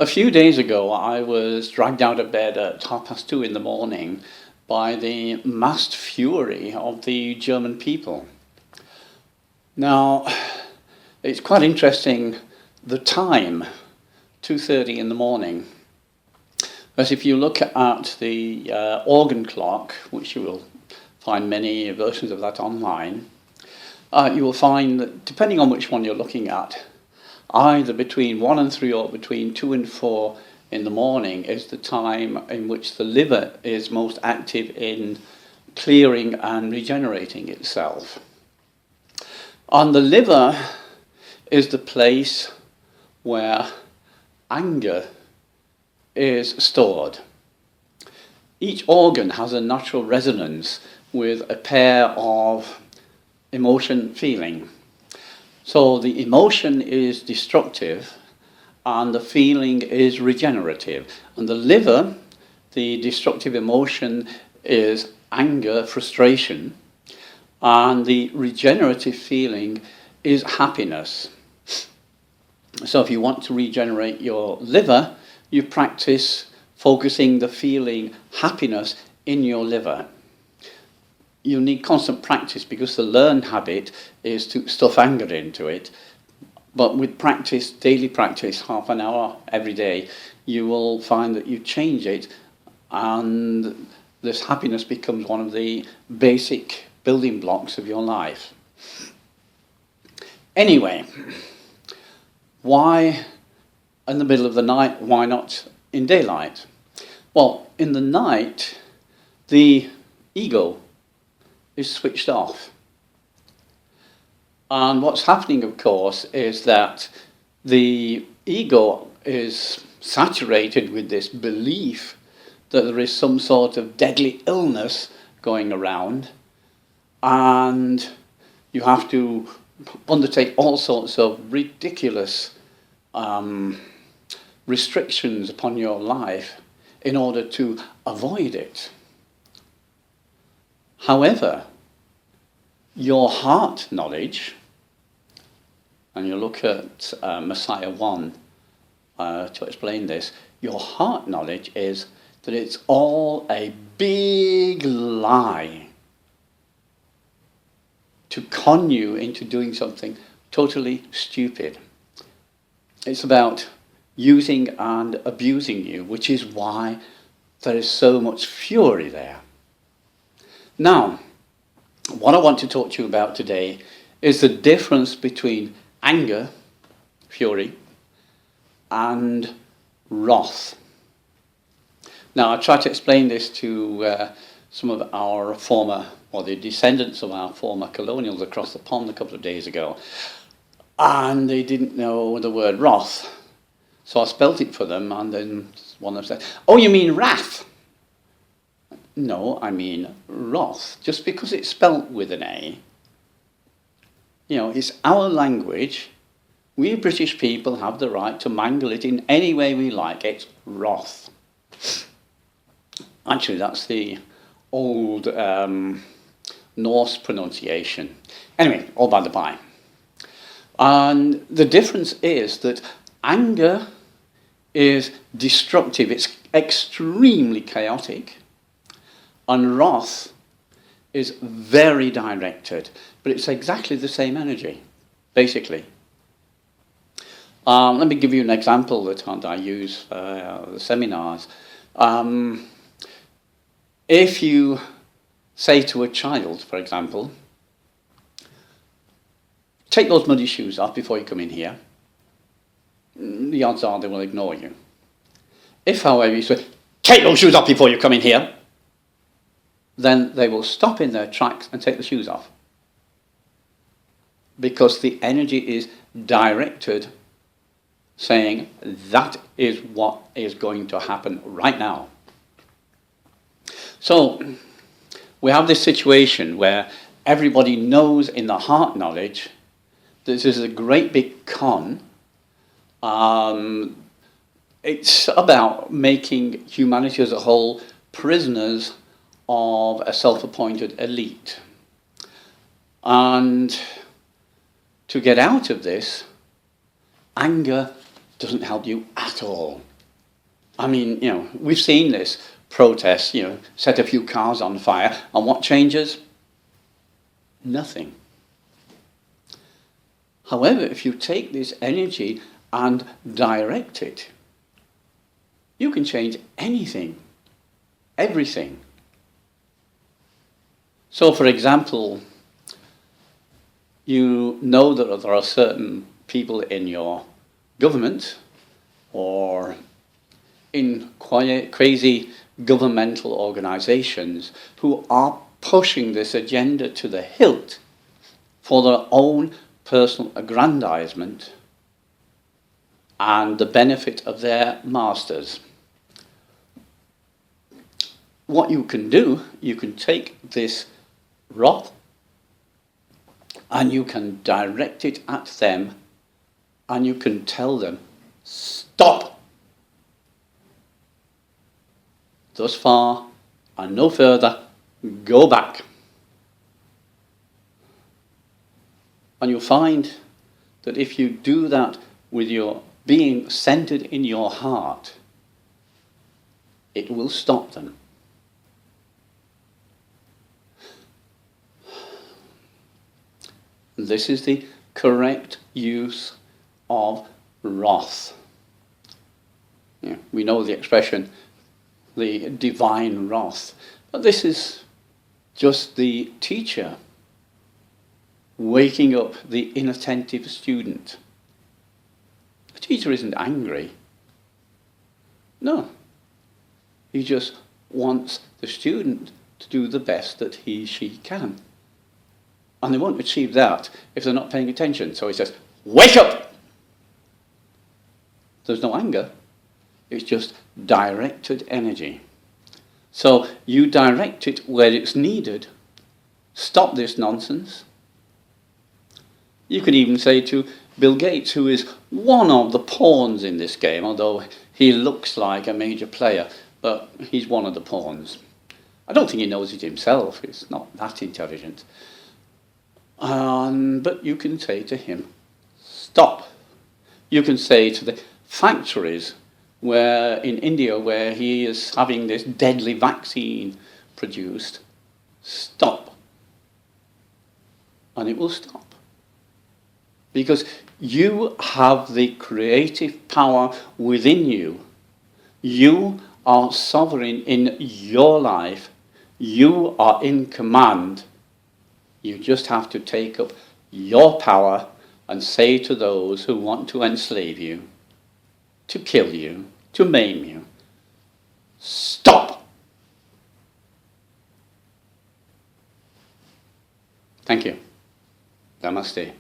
A few days ago, I was dragged out of bed at 2:30 in the morning by the massed fury of the German people. Now, it's quite interesting, the time, 2:30 in the morning. Because if you look at the organ clock, which you will find many versions of that online, you will find that depending on which one you're looking at, either between 1 and 3 or between 2 and 4 in the morning is the time in which the liver is most active in clearing and regenerating itself. And the liver is the place where anger is stored. Each organ has a natural resonance with a pair of emotion feeling. So the emotion is destructive and the feeling is regenerative. And the liver, the destructive emotion is anger, frustration, and the regenerative feeling is happiness. So if you want to regenerate your liver, you practice focusing the feeling happiness in your liver. You need constant practice because the learned habit is to stuff anger into it. But with practice, daily practice, half an hour every day, you will find that you change it and this happiness becomes one of the basic building blocks of your life. Anyway, why in the middle of the night? Why not in daylight? Well, in the night, the ego is switched off. And what's happening, of course, is that the ego is saturated with this belief that there is some sort of deadly illness going around, and you have to undertake all sorts of ridiculous restrictions upon your life in order to avoid it. However, your heart knowledge, and you look at Messiah 1 to explain this, your heart knowledge is that it's all a big lie to con you into doing something totally stupid. It's about using and abusing you, which is why there is so much fury there. Now, what I want to talk to you about today is the difference between anger, fury, and wrath. Now, I tried to explain this to some of our the descendants of our former colonials across the pond a couple of days ago, and they didn't know the word wrath. So I spelt it for them, and then one of them said, "Oh, you mean wrath?" No, I mean wrath. Just because it's spelt with an A, it's our language. We British people have the right to mangle it in any way we like. It's wrath. Actually, that's the old Norse pronunciation. Anyway, all by the by. And the difference is that anger is destructive. It's extremely chaotic. And wrath is very directed, but it's exactly the same energy, basically. Let me give you an example that I use for the seminars. If you say to a child, for example, "Take those muddy shoes off before you come in here," the odds are they will ignore you. If, however, you say, "Take those shoes off before you come in here," then they will stop in their tracks and take the shoes off. Because the energy is directed, saying that is what is going to happen right now. So we have this situation where everybody knows in the heart knowledge this is a great big con. It's about making humanity as a whole prisoners of a self-appointed elite. And to get out of this, anger doesn't help you at all. I mean, we've seen this protest, set a few cars on fire, and what changes? Nothing. However, if you take this energy and direct it, you can change anything, everything. So, for example, you know that there are certain people in your government or in crazy governmental organizations who are pushing this agenda to the hilt for their own personal aggrandizement and the benefit of their masters. What you can do, you can take this wrath and you can direct it at them and you can tell them, stop! Thus far and no further, go back. And you'll find that if you do that with your being centered in your heart, it will stop them. This is the correct use of wrath. We know the expression, the divine wrath, but this is just the teacher waking up the inattentive student. The teacher isn't angry. No. He just wants the student to do the best that she can. And they won't achieve that if they're not paying attention. So he says, wake up! There's no anger. It's just directed energy. So you direct it where it's needed. Stop this nonsense. You could even say to Bill Gates, who is one of the pawns in this game, although he looks like a major player, but he's one of the pawns. I don't think he knows it himself. He's not that intelligent. But you can say to him, stop. You can say to the factories where in India, where he is having this deadly vaccine produced, stop. And it will stop. Because you have the creative power within you. You are sovereign in your life. You are in command. You just have to take up your power and say to those who want to enslave you, to kill you, to maim you, stop! Thank you. Namaste.